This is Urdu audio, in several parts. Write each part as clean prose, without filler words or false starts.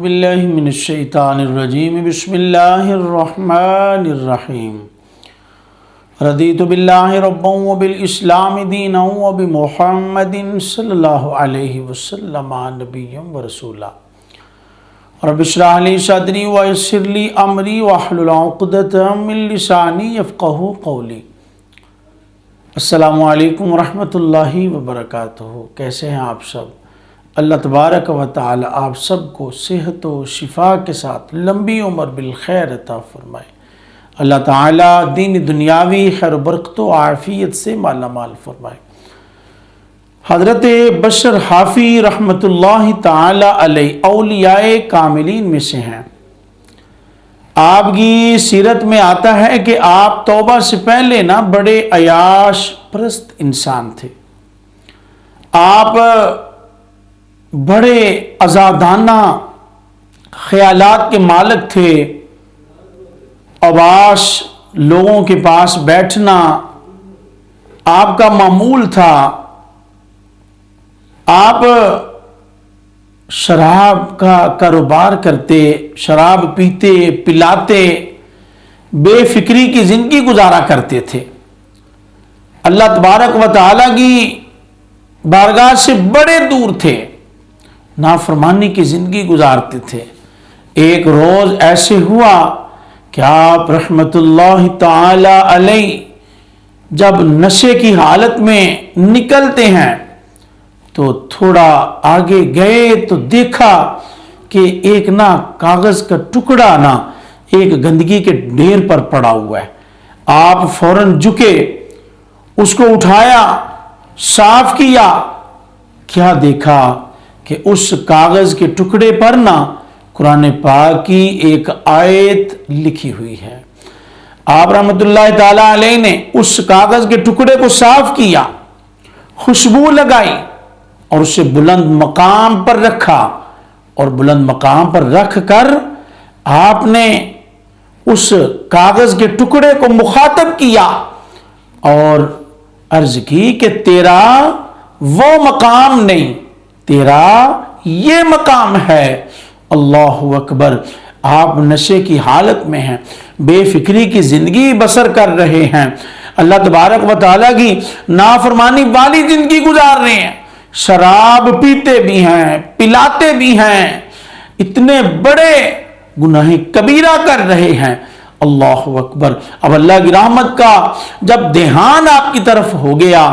باللہ من الشیطان الرجیم بسم اللہ الرحمن الرحیم رضیت باللہ ربا وبالاسلام دینا وبمحمد صلی اللہ علیہ وسلم نبیا ورسولا رب اشرح لی صدری ویسر لی امری واحلل عقدۃ من لسانی یفقہوا قولی۔ السلام علیکم ورحمۃ اللہ وبرکاتہ۔ کیسے ہیں آپ سب؟ اللہ تبارک و تعالی آپ سب کو صحت و شفا کے ساتھ لمبی عمر بالخیر عطا فرمائے۔ اللہ تعالی دین دنیاوی خیر و برکت و عافیت سے مالا مال فرمائے۔ حضرت بشر حافی رحمۃ اللہ تعالی علیہ اولیاء کاملین میں سے ہیں۔ آپ کی سیرت میں آتا ہے کہ آپ توبہ سے پہلے بڑے عیاش پرست انسان تھے۔ آپ بڑے آزادانہ خیالات کے مالک تھے۔ عواش لوگوں کے پاس بیٹھنا آپ کا معمول تھا۔ آپ شراب کا کاروبار کرتے، شراب پیتے پلاتے، بے فکری کی زندگی گزارا کرتے تھے۔ اللہ تبارک و تعالیٰ کی بارگاہ سے بڑے دور تھے، نافرمانی کی زندگی گزارتے تھے۔ ایک روز ایسے ہوا کہ آپ رحمت اللہ تعالی علیہ جب نشے کی حالت میں نکلتے ہیں تو تھوڑا آگے گئے تو دیکھا کہ ایک کاغذ کا ٹکڑا ایک گندگی کے ڈھیر پر پڑا ہوا ہے۔ آپ فوراً جھکے، اس کو اٹھایا، صاف کیا۔ کیا دیکھا کہ اس کاغذ کے ٹکڑے پر قرآن پاک کی ایک آیت لکھی ہوئی ہے۔ آپ رحمت اللہ تعالی علیہ نے اس کاغذ کے ٹکڑے کو صاف کیا، خوشبو لگائی اور اسے بلند مقام پر رکھا، اور بلند مقام پر رکھ کر آپ نے اس کاغذ کے ٹکڑے کو مخاطب کیا اور عرض کی کہ تیرا وہ مقام نہیں، تیرا یہ مقام ہے۔ اللہ اکبر۔ آپ نشے کی حالت میں ہیں، بے فکری کی زندگی بسر کر رہے ہیں، اللہ تبارک و تعالیٰ کی نافرمانی والی زندگی گزار رہے ہیں، شراب پیتے بھی ہیں، پلاتے بھی ہیں، اتنے بڑے گناہ کبیرہ کر رہے ہیں۔ اللہ اکبر۔ اب اللہ کی رحمت کا جب دھیان آپ کی طرف ہو گیا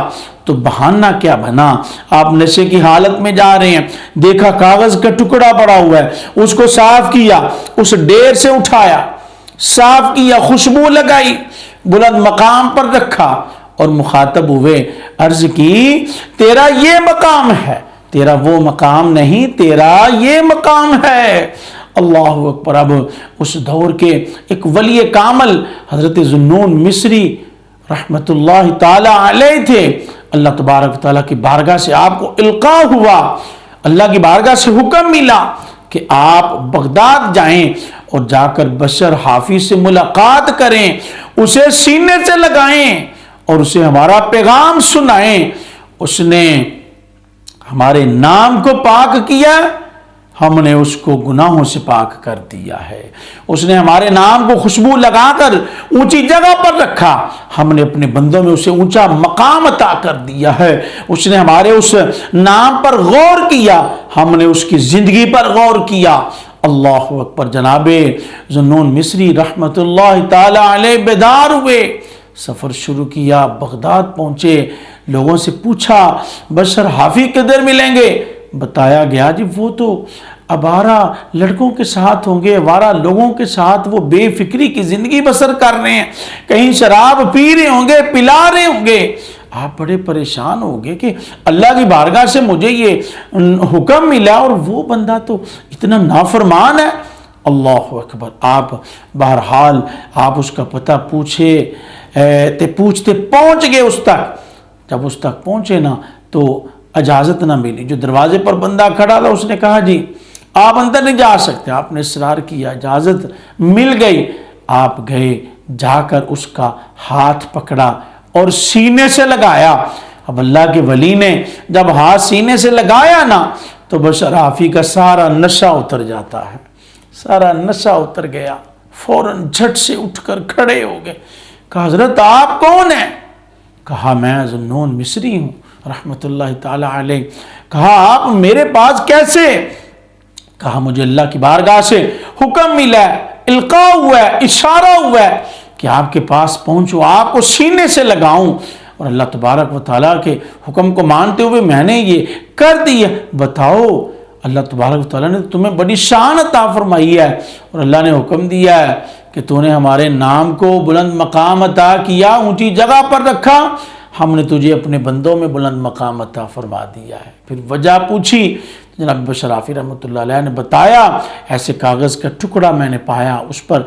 تو بہانہ کیا بنا؟ آپ نشے کی حالت میں جا رہے ہیں، دیکھا کاغذ کا ٹکڑا پڑا ہوا ہے، اس کو صاف کیا، اس ڈھیر سے اٹھایا، صاف کیا، خوشبو لگائی، بلند مقام پر رکھا اور مخاطب ہوئے، عرض کی تیرا یہ مقام ہے، تیرا وہ مقام نہیں، تیرا یہ مقام ہے۔ اللہ اکبر۔ اب اس دور کے ایک ولی کامل حضرت ذوالنون مصری رحمت اللہ تعالی علیہ تھے۔ اللہ تبارک تعالیٰ کی بارگاہ سے آپ کو القاء ہوا، اللہ کی بارگاہ سے حکم ملا کہ آپ بغداد جائیں اور جا کر بشر حافی سے ملاقات کریں، اسے سینے سے لگائیں اور اسے ہمارا پیغام سنائیں۔ اس نے ہمارے نام کو پاک کیا، ہم نے اس کو گناہوں سے پاک کر دیا ہے۔ اس نے ہمارے نام کو خوشبو لگا کر اونچی جگہ پر رکھا، ہم نے اپنے بندوں میں اسے اونچا مقام عطا کر دیا ہے۔ اس نے ہمارے اس نام پر غور کیا، ہم نے اس کی زندگی پر غور کیا۔ اللہ اکبر۔ جناب ذوالنون مصری رحمت اللہ تعالی علیہ بیدار ہوئے، سفر شروع کیا، بغداد پہنچے، لوگوں سے پوچھا بشر حافی کدھر ملیں گے؟ بتایا گیا جی وہ تو آوارہ لڑکوں کے ساتھ ہوں گے، آوارہ لوگوں کے ساتھ وہ بے فکری کی زندگی بسر کر رہے ہیں، کہیں شراب پی رہے ہوں گے، پلا رہے ہوں گے۔ آپ بڑے پریشان ہو گئے کہ اللہ کی بارگاہ سے مجھے یہ حکم ملا اور وہ بندہ تو اتنا نافرمان ہے۔ اللہ اکبر۔ آپ بہرحال آپ اس کا پتہ پوچھتے پہنچ گئے اس تک۔ جب اس تک پہنچے تو اجازت نہ ملی۔ جو دروازے پر بندہ کھڑا تھا اس نے کہا جی آپ اندر نہیں جا سکتے۔ آپ نے اصرار کیا، اجازت مل گئی۔ آپ گئے، جا کر اس کا ہاتھ پکڑا اور سینے سے لگایا۔ اب اللہ کے ولی نے جب ہاتھ سینے سے لگایا تو بشر آفی کا سارا نشہ اتر جاتا ہے، سارا نشہ اتر گیا، فوراً جھٹ سے اٹھ کر کھڑے ہو گئے، کہا حضرت آپ کون ہیں؟ کہا میں ذوالنون مصری ہوں رحمت اللہ تعالی علیہ۔ کہا آپ میرے پاس کیسے؟ کہا مجھے اللہ کی بارگاہ سے حکم ملا ہے، القاء ہوا ہے، اشارہ ہوا ہے کہ آپ کے پاس پہنچو، آپ کو سینے سے لگاؤں، اور اللہ تبارک و تعالیٰ کے حکم کو مانتے ہوئے میں نے یہ کر دیا۔ بتاؤ اللہ تبارک و تعالیٰ نے تمہیں بڑی شان عطا فرمائی ہے، اور اللہ نے حکم دیا ہے کہ تو نے ہمارے نام کو بلند مقام عطا کیا، اونچی جگہ پر رکھا، ہم نے تجھے اپنے بندوں میں بلند مقام عطا فرما دیا ہے۔ پھر وجہ پوچھی، جناب بشر آفی رحمۃ اللہ علیہ نے بتایا ایسے کاغذ کا ٹکڑا میں نے پایا، اس پر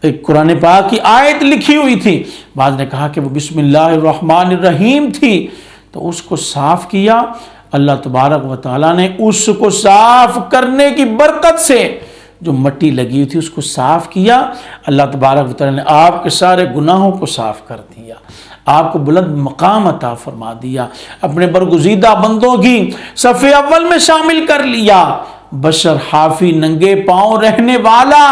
ایک قرآن پاک کی آیت لکھی ہوئی تھی، بعض نے کہا کہ وہ بسم اللہ الرحمن الرحیم تھی، تو اس کو صاف کیا، اللہ تبارک و تعالیٰ نے اس کو صاف کرنے کی برکت سے جو مٹی لگی ہوئی تھی اس کو صاف کیا، اللہ تبارک و تعالیٰ نے آپ کے سارے گناہوں کو صاف کر دیا، آپ کو بلند مقام عطا فرما دیا، اپنے برگزیدہ بندوں کی صف اول میں شامل کر لیا، بشر حافی ننگے پاؤں رہنے والا۔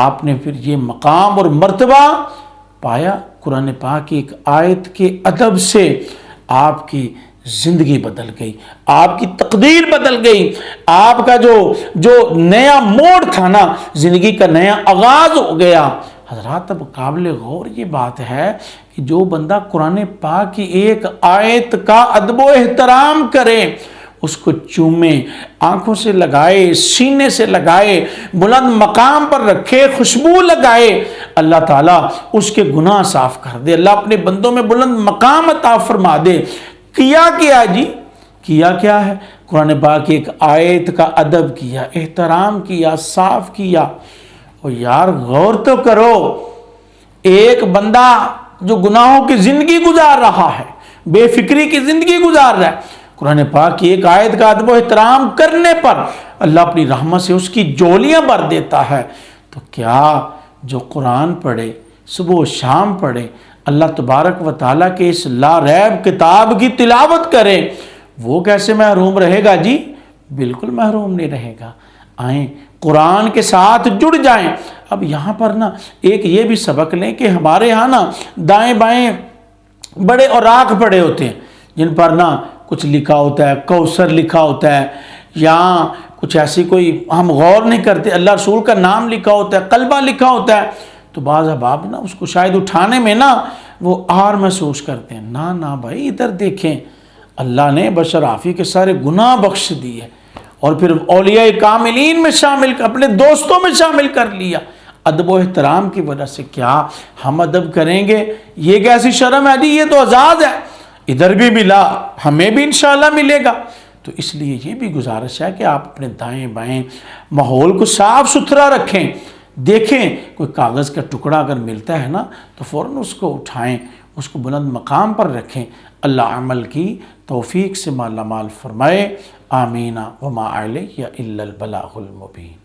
آپ نے پھر یہ مقام اور مرتبہ پایا قرآن پاک کی ایک آیت کے ادب سے، آپ کی زندگی بدل گئی، آپ کی تقدیر بدل گئی، آپ کا جو نیا موڑ تھا نا، زندگی کا نیا آغاز ہو گیا۔ حضرات اب قابل غور یہ بات ہے کہ جو بندہ قرآن پاک کی ایک آیت کا ادب و احترام کرے، اس کو چومے، آنکھوں سے لگائے، سینے سے لگائے، بلند مقام پر رکھے، خوشبو لگائے، اللہ تعالیٰ اس کے گناہ صاف کر دے، اللہ اپنے بندوں میں بلند مقام عطا فرما دے۔ کیا جی؟ کیا ہے؟ قرآن پاک کی ایک آیت کا ادب کیا، احترام کیا، صاف کیا۔ اور یار غور تو کرو، ایک بندہ جو گناہوں کی زندگی گزار رہا ہے، بے فکری کی زندگی گزار رہا ہے، قرآن پاک کی ایک آیت کا ادب و احترام کرنے پر اللہ اپنی رحمت سے اس کی جولیاں بھر دیتا ہے، تو کیا جو قرآن پڑھے، صبح و شام پڑھے، اللہ تبارک و تعالیٰ کے اس لا ریب کتاب کی تلاوت کرے، وہ کیسے محروم رہے گا جی؟ بالکل محروم نہیں رہے گا۔ آئیں قرآن کے ساتھ جڑ جائیں۔ اب یہاں پر نا ایک یہ بھی سبق لیں کہ ہمارے یہاں نا دائیں بائیں بڑے اوراق پڑے ہوتے ہیں جن پر نا کچھ لکھا ہوتا ہے، کوثر لکھا ہوتا ہے، یا کچھ ایسی کوئی ہم غور نہیں کرتے، اللہ رسول کا نام لکھا ہوتا ہے، قلبہ لکھا ہوتا ہے، تو بعض احباب نا اس کو شاید اٹھانے میں نا وہ آر محسوس کرتے ہیں۔ نہ بھائی ادھر دیکھیں، اللہ نے بشر آفی کے سارے گناہ بخش دیے، اور پھر اولیاء کاملین میں شامل، اپنے دوستوں میں شامل کر لیا۔ ادب و احترام کی وجہ سے کیا ہم ادب کریں گے؟ یہ کیسی شرم ہے جی، یہ تو اعزاز ہے، ادھر بھی ملا، ہمیں بھی انشاءاللہ ملے گا۔ تو اس لیے یہ بھی گزارش ہے کہ آپ اپنے دائیں بائیں ماحول کو صاف ستھرا رکھیں، دیکھیں کوئی کاغذ کا ٹکڑا اگر ملتا ہے نا تو فوراً اس کو اٹھائیں، اس کو بلند مقام پر رکھیں۔ اللہ عمل کی توفیق سے مالا مال فرمائے، آمین وما علیہ الا البلاغ المبین۔